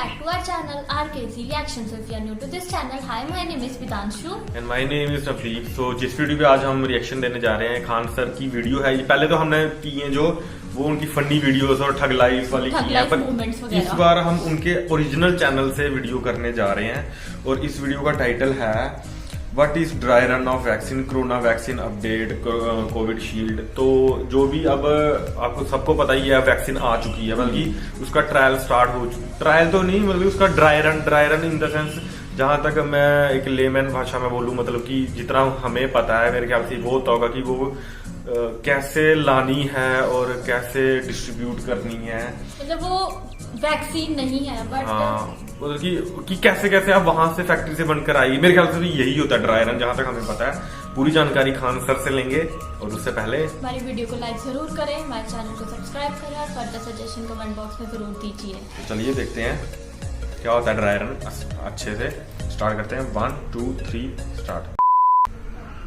back to our channel RKC Reactions. If you are new to this channel, hi, my name is Pidanshu and my name is Rafiq. So जिस video पे आज हम reaction देने जा रहे हैं, Khan sir की वीडियो है। पहले तो हमने की है जो वो उनकी फनी वीडियोस और ठग लाइफ वाली की है, पर इस बार हम उनके ओरिजिनल चैनल से वीडियो करने जा रहे हैं और इस वीडियो का टाइटल है what is dry run of vaccine, corona vaccine update, Covid shield. तो जो भी अब आपको सबको पता ही है वैक्सीन आ चुकी है, बल्कि उसका ट्रायल स्टार्ट हो चुका, ट्रायल तो नहीं मतलब उसका dry run in the sense, जहां तक मैं एक लेमैन भाषा में बोलूं, मतलब कि जितना हमें पता है मेरे ख्याल से वो होता होगा कि वो कैसे लानी है और कैसे डिस्ट्रीब्यूट करनी है। मतलब वो वैक्सीन नहीं है बट मतलब कि कैसे कैसे आप वहां से फैक्ट्री से बनकर आएगी। मेरे ख्याल से भी यही होता है ड्राई रन, जहां तक हमें पता है। पूरी जानकारी खान सर से लेंगे और उससे पहले हमारी वीडियो को लाइक जरूर करें, हमारे चैनल को सब्सक्राइब करें और फर्दर सजेशन कमेंट बॉक्स में जरूर दीजिए। तो चलिए देखते हैं क्या होता है ड्राई रन। अच्छे से स्टार्ट करते हैं। 1 2 3 स्टार्ट।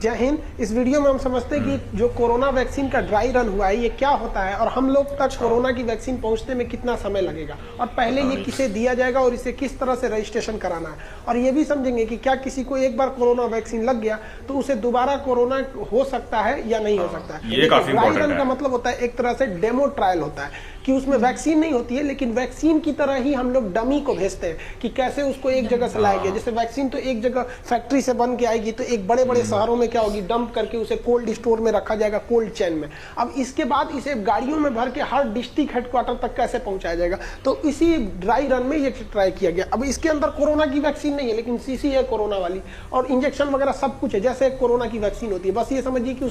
जय हिंद। इस वीडियो में हम समझते हैं कि जो कोरोना वैक्सीन का ड्राई रन हुआ है ये क्या होता है और हम लोग तक कोरोना की वैक्सीन पहुंचने में कितना समय लगेगा और पहले ये किसे दिया जाएगा और इसे किस तरह से रजिस्ट्रेशन कराना है, और ये भी समझेंगे कि क्या किसी को एक बार कोरोना वैक्सीन लग गया तो उसे दोबारा कोरोना हो सकता है या नहीं हो सकता है। ये काफी ड्राई इंपॉर्टेंट रन का मतलब होता है एक तरह से डेमो ट्रायल होता है कि उसमें वैक्सीन नहीं होती है, लेकिन वैक्सीन की तरह ही हम लोग डमी को भेजते हैं कि कैसे उसको एक जगह से लाया गया। जैसे वैक्सीन तो एक जगह फैक्ट्री से बन के आएगी तो एक बड़े बड़े शहरों में क्या होगी, डंप करके उसे कोल्ड स्टोर में रखा जाएगा, कोल्ड चेन में। अब इसके बाद इसे गाड़ियों में भर के हर डिस्ट्रिक्ट हेडक्वार्टर तक कैसे पहुंचाया जाएगा, तो इसी ड्राई रन में ये ट्राई किया गया। अब इसके अंदर कोरोना की वैक्सीन नहीं है, लेकिन सीसी है कोरोना वाली और इंजेक्शन वगैरह सब कुछ है जैसे कोरोना की वैक्सीन होती है। बस ये समझिए कि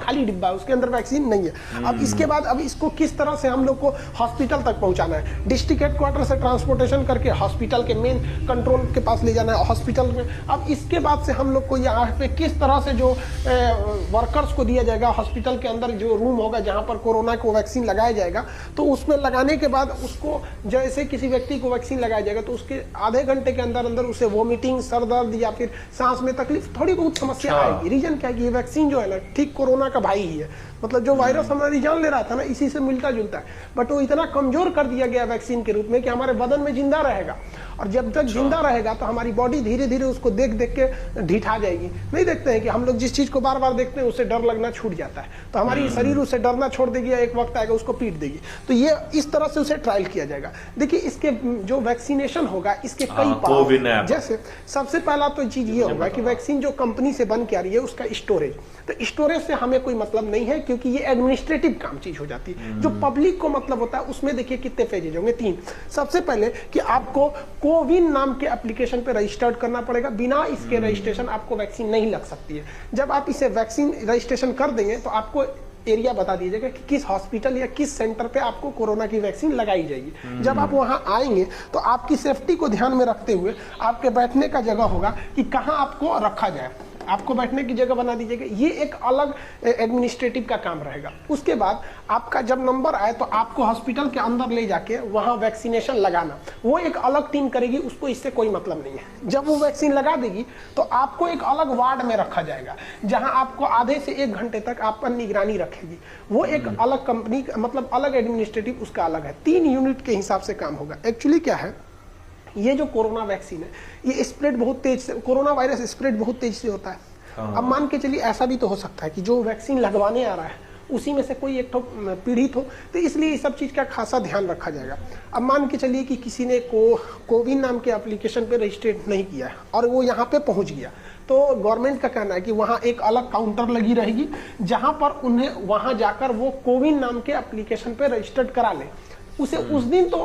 खाली डिब्बा है, उसके अंदर वैक्सीन नहीं है। अब इसके बाद अब इसको किस तरह से हम लोग को हॉस्पिटल पहुंचाना है, डिस्ट्रिक्ट हेडक्वार्टर से ट्रांसपोर्टेशन करके हॉस्पिटल के मेन कंट्रोल के पास ले जाना है हॉस्पिटल में। अब इसके बाद से हम लोग को यहाँ पे किस तरह से जो वर्कर्स को दिया जाएगा, हॉस्पिटल के अंदर जो रूम होगा जहां पर कोरोना को वैक्सीन लगाया जाएगा, तो उसमें लगाने के बाद उसको जैसे किसी व्यक्ति को वैक्सीन लगाया जाएगा तो उसके आधे घंटे के अंदर अंदर उसे वोमिटिंग, सर दर्द या फिर सांस में तकलीफ थोड़ी बहुत समस्या आएगी। रीजन क्या है कि ये वैक्सीन जो है ना ठीक कोरोना का भाई ही है, मतलब जो वायरस हमारी जान ले रहा था ना इसी से मिलता जुलता है, बट वो इतना कमजोर कर दिया गया वैक्सीन के रूप में कि हमारे बदन में जिंदा रहेगा और जब तक जिंदा रहेगा तो हमारी बॉडी धीरे धीरे उसको देख देख के ढिठा जाएगी। नहीं देखते हैं कि हम लोग जिस चीज को बार बार देखते हैं उससे डर लगना छूट जाता है, तो हमारी शरीर उससे डरना छोड़ देगी, एक वक्त आएगा उसको पीट देगी। तो ये इस तरह से उसे ट्रायल किया जाएगा। देखिए इसके जो वैक्सीनेशन होगा इसके कई पार्ट, जैसे सबसे पहला तो चीज ये होगा कि वैक्सीन जो कंपनी से बन के आ रही है उसका स्टोरेज, तो स्टोरेज से हमें कोई मतलब नहीं है क्योंकि ये एडमिनिस्ट्रेटिव काम चीज हो जाती है। जो पब्लिक को मतलब होता है उसमें देखिए कितने फेजेज होंगे, 3। सबसे पहले कि आपको कोविन नाम के एप्लीकेशन पे रजिस्टर्ड करना पड़ेगा, बिना इसके रजिस्ट्रेशन आपको वैक्सीन नहीं लग सकती है। जब आप इसे वैक्सीन रजिस्ट्रेशन कर देंगे तो आपको एरिया बता दीजिएगा कि किस हॉस्पिटल या किस सेंटर पे आपको कोरोना की वैक्सीन लगाई जाएगी। जब आप वहां आएंगे तो आपकी सेफ्टी को ध्यान में रखते हुए आपके बैठने का जगह होगा कि कहां आपको रखा जाए, आपको बैठने की जगह बना दीजिएगा। ये एक अलग एडमिनिस्ट्रेटिव का काम रहेगा। उसके बाद आपका जब नंबर आए तो आपको हॉस्पिटल के अंदर ले जाके वहां वैक्सीनेशन लगाना, वो एक अलग टीम करेगी, उसको इससे कोई मतलब नहीं है। जब वो वैक्सीन लगा देगी तो आपको एक अलग वार्ड में रखा जाएगा जहां आपको आधे से 1 घंटे तक आप पर निगरानी रखेगी। वो एक अलग कंपनी, मतलब अलग एडमिनिस्ट्रेटिव उसका अलग है। 3 यूनिट के हिसाब से काम होगा। एक्चुअली क्या है, ये जो कोरोना वैक्सीन है ये स्प्रेड बहुत तेज से, कोरोना वायरस स्प्रेड बहुत तेज से होता है। अब मान के चलिए ऐसा भी तो हो सकता है कि जो वैक्सीन लगवाने आ रहा है उसी में से कोई एक तो पीड़ित हो, तो इसलिए इस सब चीज का खासा ध्यान रखा जाएगा। अब मान के चलिए कि किसी ने कोविन नाम के एप्लीकेशन पे रजिस्ट्रेट नहीं किया है और वो यहाँ पे पहुंच गया, तो गवर्नमेंट का कहना है कि वहाँ एक अलग काउंटर लगी रहेगी जहां पर उन्हें वहां जाकर वो कोविन नाम के एप्लीकेशन पे रजिस्टर्ड करा ले। उसे उस दिन तो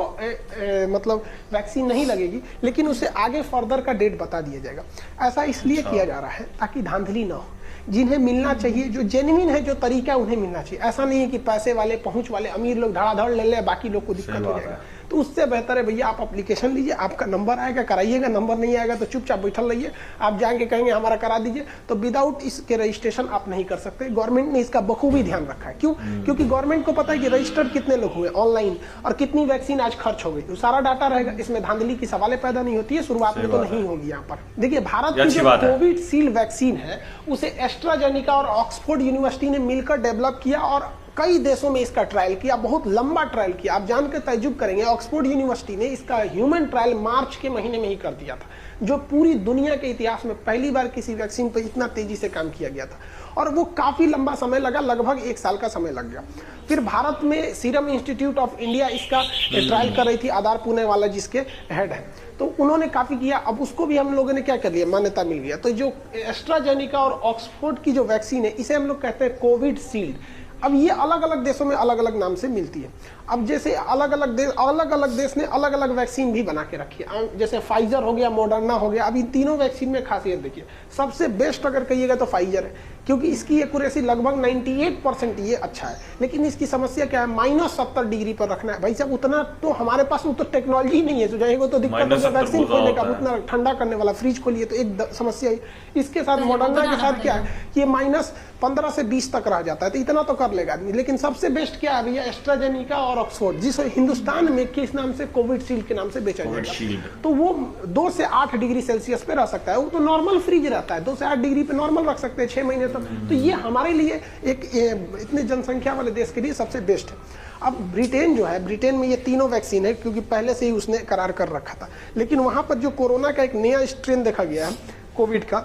मतलब वैक्सीन नहीं लगेगी, लेकिन उसे आगे फर्दर का डेट बता दिया जाएगा। ऐसा इसलिए किया जा रहा है ताकि धांधली ना हो, जिन्हें मिलना चाहिए, जो जेन्युइन है, जो तरीका उन्हें मिलना चाहिए। ऐसा नहीं है कि पैसे वाले, पहुंच वाले, अमीर लोग धड़ाधड़ ले ले, बाकी लोग को दिक्कत हो जाएगा। तो उससे बेहतर है भैया आप एप्लीकेशन लीजिए, आपका नंबर आएगा कराइएगा, नंबर नहीं आएगा तो चुपचाप बैठल रहिए। आप जाएंगे कहेंगे हमारा करा दीजिए, तो विदाउट इसके रजिस्ट्रेशन आप नहीं कर सकते। गवर्नमेंट ने इसका बखूबी ध्यान रखा है। क्यों? क्योंकि गवर्नमेंट को पता है कि रजिस्टर्ड कितने लोग हुए ऑनलाइन और कितनी वैक्सीन आज खर्च हो गई, तो सारा डाटा रहेगा। इसमें धांधली की सवालें पैदा नहीं होती है, शुरुआत में तो नहीं होगी। यहाँ पर देखिए भारत की जो कोविड शील्ड वैक्सीन है उसे एस्ट्राजेनेका और ऑक्सफोर्ड यूनिवर्सिटी ने मिलकर डेवलप किया और कई देशों में इसका ट्रायल किया, बहुत लंबा ट्रायल किया। आप जानकर ताज्जुब करेंगे, ऑक्सफोर्ड यूनिवर्सिटी ने इसका ह्यूमन ट्रायल मार्च के महीने में ही कर दिया था, जो पूरी दुनिया के इतिहास में पहली बार किसी वैक्सीन पर इतना तेजी से काम किया गया था। और वो काफी लंबा समय लगा, लगभग 1 साल का समय लग गया। फिर भारत में सीरम इंस्टीट्यूट ऑफ इंडिया इसका ट्रायल कर रही थी, आधार पुणे वाला जिसके हेड है, तो उन्होंने काफी किया। अब उसको भी हम लोगों ने क्या कर लिया, मान्यता मिल गया। तो जो एस्ट्राजेनिका और ऑक्सफोर्ड की जो वैक्सीन है, इसे हम लोग कहते हैं कोविड शील्ड। अब ये अलग अलग देशों में अलग अलग नाम से मिलती है। अब जैसे अलग अलग देश ने अलग अलग वैक्सीन भी बना के रखी है, जैसे फाइजर हो गया, मॉडर्ना हो गया। अब इन तीनों वैक्सीन में खासियत देखिए, सबसे बेस्ट अगर कहिएगा तो फाइजर है, क्योंकि इसकी एक्यूरेसी लगभग 98% ये अच्छा है। लेकिन इसकी समस्या क्या है, -70 डिग्री पर रखना है। भाई साहब उतना तो हमारे पास तो टेक्नोलॉजी नहीं है, तो जाएगा तो दिक्कत है वैक्सीन खोलने का, उतना ठंडा करने वाला फ्रिज खोलिए तो एक समस्या है। इसके साथ मॉडर्ना के साथ क्या है, ये -15 से 20 तक रह जाता है, तो इतना तो कर लेगा आदमी। लेकिन सबसे बेस्ट क्या है भैया, एस्ट्राजेनिका और ऑक्सफोर्ड, जिस हिंदुस्तान में किस नाम से, कोविड शील्ड के नाम से बेचा जाएगा। तो वो 2 से 8 डिग्री सेल्सियस पे रह सकता है, वो तो नॉर्मल फ्रिज रहता है, 2 से 8 डिग्री पे नॉर्मल रख सकते हैं 6 महीने तक। तो ये हमारे लिए इतने जनसंख्या वाले देश के लिए सबसे बेस्ट है। अब ब्रिटेन जो है, ब्रिटेन में ये तीनों वैक्सीन है, क्योंकि पहले से ही उसने करार कर रखा था। लेकिन वहां पर जो कोरोना का एक नया स्ट्रेन देखा गया है कोविड का,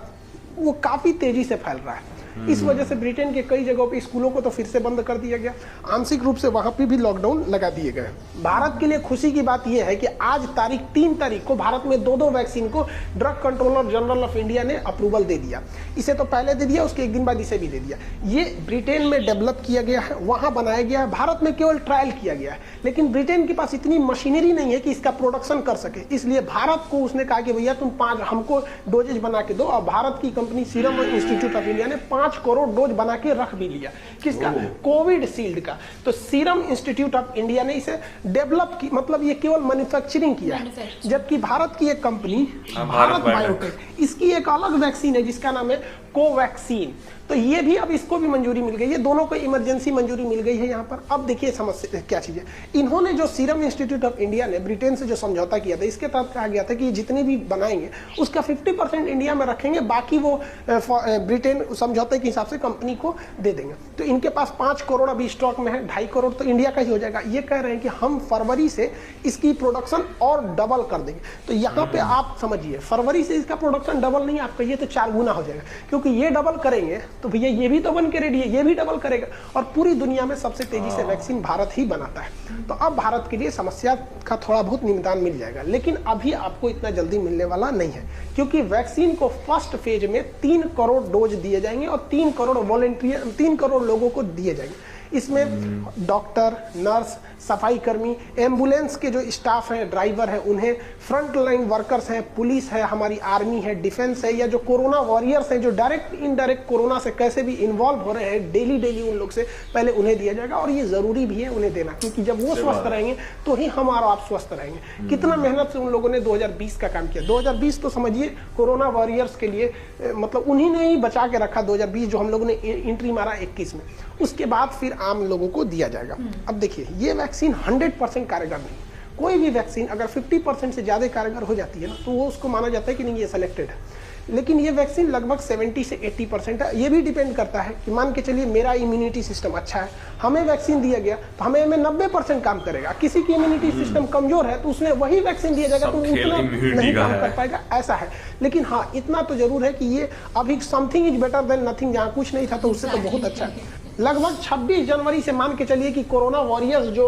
वो काफी तेजी से फैल रहा है। इस वजह से ब्रिटेन के कई जगहों पे स्कूलों को तो फिर से बंद कर दिया गया, आंशिक रूप से वहां पे भी लॉकडाउन लगा दिए गए। भारत के लिए खुशी की बात यह है कि आज 3 तारीख को भारत में 2 वैक्सीन को drug controller general of India ने अप्रूवल दे दिया। इसे तो पहले दे दिया, उसके 1 दिन बाद इसे भी दे दिया। ये ब्रिटेन में डेवलप किया गया है, वहां बनाया गया है, भारत में केवल ट्रायल किया गया है। लेकिन ब्रिटेन के पास इतनी मशीनरी नहीं है कि इसका प्रोडक्शन कर सके, इसलिए भारत को उसने कहा कि भैया तुम 5 हमको डोजेज बना के दो। और भारत की company serum institute of India ने 5 करोड़ डोज बना के रख भी लिया। किसका, कोविड शील्ड का। तो सीरम इंस्टीट्यूट ऑफ इंडिया ने इसे डेवलप की, मतलब ये केवल मैन्युफैक्चरिंग किया है। जबकि भारत की एक कंपनी भारत बायोटेक, इसकी एक अलग वैक्सीन है जिसका नाम है कोवैक्सीन। तो ये भी अब इसको भी मंजूरी मिल गई है, दोनों को इमरजेंसी मंजूरी मिल गई है यहाँ पर। अब देखिए समस्या क्या चीज है, इन्होंने जो सीरम इंस्टीट्यूट ऑफ इंडिया ने ब्रिटेन से जो समझौता किया था, इसके तहत कहा गया था कि जितने भी बनाएंगे उसका 50% इंडिया में रखेंगे, बाकी वो ब्रिटेन समझौते के हिसाब से कंपनी को दे देंगे। तो इनके पास 5 करोड़ अभी स्टॉक में है, 2.5 करोड़ तो इंडिया का ही हो जाएगा। ये कह रहे हैं कि हम फरवरी से इसकी प्रोडक्शन और डबल कर देंगे। तो यहाँ पे आप समझिए, फरवरी से इसका प्रोडक्शन डबल नहीं, आप कहिए तो 4 गुना हो जाएगा, क्योंकि ये डबल करेंगे तो भैया ये भी तो बन के रेडी है, ये भी डबल करेगा। और पूरी दुनिया में सबसे तेजी से वैक्सीन भारत ही बनाता है। तो अब भारत के लिए समस्या का थोड़ा बहुत निदान मिल जाएगा, लेकिन अभी आपको इतना जल्दी मिलने वाला नहीं है, क्योंकि वैक्सीन को फर्स्ट फेज में 3 करोड़ डोज दिए जाएंगे और 3 करोड़ वॉलंटियर, 3 करोड़ लोगों को दिए जाएंगे। इसमें डॉक्टर, नर्स, सफाई कर्मी, एम्बुलेंस के जो स्टाफ हैं, ड्राइवर हैं, उन्हें फ्रंट लाइन वर्कर्स हैं, पुलिस है, हमारी आर्मी है, डिफेंस है, या जो कोरोना वॉरियर्स हैं जो डायरेक्ट इनडायरेक्ट कोरोना से कैसे भी इन्वॉल्व हो रहे हैं डेली उन लोग से, पहले उन्हें दिया जाएगा। और ये जरूरी भी है उन्हें देना, क्योंकि जब वो स्वस्थ रहेंगे तो ही हम और आप स्वस्थ रहेंगे। कितना मेहनत से उन लोगों ने 2020 का काम किया। 2020 तो समझिए कोरोना वॉरियर्स के लिए, मतलब उन्हीं ने ही बचा के रखा 2020, जो हम लोगों ने एंट्री मारा 21 में। उसके बाद फिर आम लोगों को दिया जाएगा। अब देखिए, ये वैक्सीन 100% कारगर नहीं। कोई भी वैक्सीन अगर 50% से ज्यादा कारगर हो जाती है ना, तो वो उसको माना जाता है कि नहीं ये सेलेक्टेड है। लेकिन ये वैक्सीन लगभग 70 से 80% है। ये भी डिपेंड करता है कि मान के चलिए मेरा इम्यूनिटी सिस्टम अच्छा है, हमें वैक्सीन दिया गया तो हमें 90% काम करेगा। किसी की इम्यूनिटी सिस्टम कमजोर है तो उसने वही वैक्सीन दिया जाएगा तो उतना नहीं काम कर पाएगा, ऐसा है। लेकिन हाँ, इतना तो जरूर है कि ये अभी something is better than nothing, जहाँ कुछ नहीं था तो उससे तो बहुत अच्छा है। लगभग 26 जनवरी से मान के चलिए कि कोरोना वॉरियर्स जो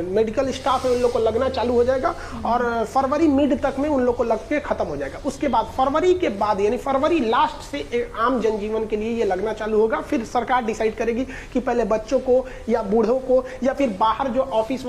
मेडिकल स्टाफ है उन लोग को लगना चालू हो जाएगा, और फरवरी मिड तक में उन लोग को लग के खत्म हो जाएगा। उसके बाद फरवरी के बाद, यानी फरवरी लास्ट से आम जनजीवन के लिए ये लगना चालू होगा। फिर सरकार डिसाइड करेगी कि पहले बच्चों को या बूढ़ों को, या फिर बाहर जो ऑफिस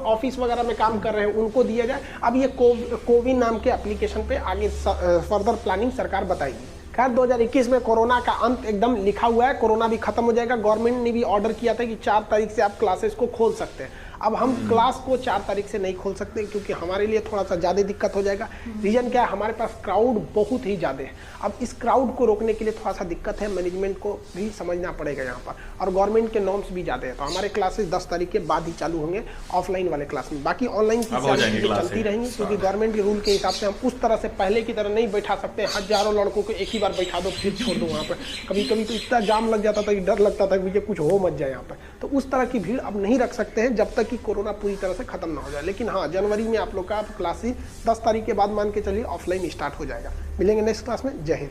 ऑफिस वगैरह में काम कर रहे हैं उनको दिया जाए। अब ये कोविन नाम के एप्लीकेशन पे आगे फर्दर प्लानिंग सरकार बताएगी। खैर 2021 में कोरोना का अंत एकदम लिखा हुआ है, कोरोना भी खत्म हो जाएगा। गवर्नमेंट ने भी ऑर्डर किया था कि 4 तारीख से आप क्लासेस को खोल सकते हैं। अब हम क्लास को 4 तारीख से नहीं खोल सकते क्योंकि हमारे लिए थोड़ा सा ज़्यादा दिक्कत हो जाएगा। रीजन क्या है, हमारे पास क्राउड बहुत ही ज़्यादा है। अब इस क्राउड को रोकने के लिए थोड़ा सा दिक्कत है, मैनेजमेंट को भी समझना पड़ेगा यहाँ पर, और गवर्नमेंट के नॉर्म्स भी ज़्यादा है। तो हमारे क्लासेस 10 तारीख के बाद ही चालू होंगे ऑफलाइन वाले क्लास में। बाकी ऑनलाइन की चलती रहेंगी क्योंकि गवर्नमेंट के रूल के हिसाब से हम उस तरह से पहले की तरह नहीं बैठा सकते, हजारों लड़कों को एक ही बार बैठा दो फिर छोड़ दो वहाँ पर। कभी कभी तो इतना जाम लग जाता था कि डर लगता था कि मुझे कुछ हो मत जाए यहाँ पर। तो उस तरह की भीड़ अब नहीं रख सकते हैं जब तक कि कोरोना पूरी तरह से खत्म ना हो जाए। लेकिन हाँ, जनवरी में आप लोग का क्लासेस 10 तारीख के बाद मान के चलिए ऑफलाइन स्टार्ट हो जाएगा। मिलेंगे नेक्स्ट क्लास में। जय हिंद।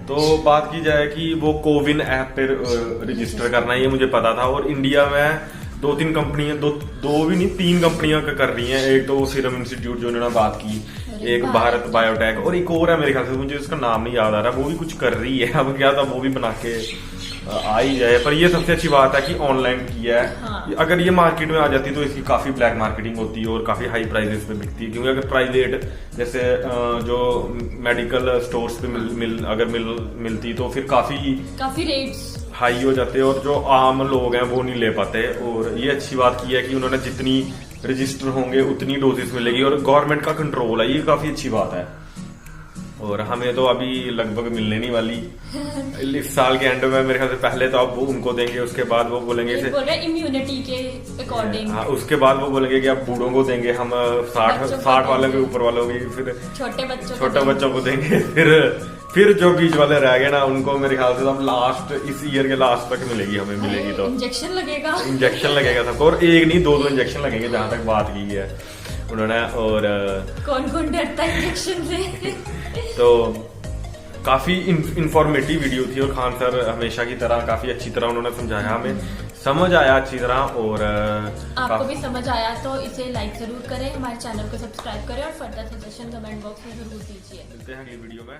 तो बात की जाए कि वो कोविन ऐप पे रजिस्टर करना, ये मुझे पता था। और इंडिया में 2-3 कंपनियां, दो भी नहीं 3 कंपनियां कर रही हैं। एक तो सीरम इंस्टीट्यूट जो उन्होंने बात की, एक भारत बायोटेक, और एक और है मेरे ख्याल से, मुझे उसका नाम नहीं याद आ रहा, वो भी कुछ कर रही है। अब क्या था, वो भी बना के आ ही जाए। पर ये सबसे अच्छी बात है कि ऑनलाइन किया है। हाँ। अगर ये मार्केट में आ जाती तो इसकी काफी ब्लैक मार्केटिंग होती है और काफी हाई प्राइसेस पे बिकती है। क्योंकि अगर प्राइवेट जैसे जो मेडिकल स्टोर्स पे मिलती तो फिर काफी रेट्स हाई हो जाते और जो आम लोग हैं वो नहीं ले पाते। और ये अच्छी बात की है कि उन्होंने जितनी रजिस्टर होंगे उतनी डोजेस मिलेगी और गवर्नमेंट का कंट्रोल है, ये काफी अच्छी बात है। और हमें तो अभी लगभग मिलने नहीं वाली इस साल के एंड में। मेरे ख्याल से पहले तो अब वो उनको देंगे, उसके बाद वो बोलेंगे इम्यूनिटी के अकॉर्डिंग। हाँ, उसके बाद वो बोलेंगे कि अब बूढ़ों को देंगे हम, 60 वालों के ऊपर वालों की, फिर छोटे बच्चों को देंगे। फिर जो बीच वाले रह गए ना, उनको मेरे ख्याल से अब लास्ट इस ईयर के लास्ट तक मिलेगी, हमें मिलेगी। तो इंजेक्शन लगेगा सबको, और एक नहीं 2 इंजेक्शन लगेंगे जहां तक बात की है उन्होंने। और कौन डरता है इंजेक्शन से? तो काफी इंफॉर्मेटिव वीडियो थी और खान सर हमेशा की तरह काफी अच्छी तरह उन्होंने समझाया, हमें समझ आया अच्छी तरह। और आपको भी समझ आया तो इसे लाइक जरूर करें, हमारे चैनल को सब्सक्राइब करें और फर्दर सजेशन कमेंट बॉक्स में जरूर दीजिए। मिलते हैं अगली वीडियो में।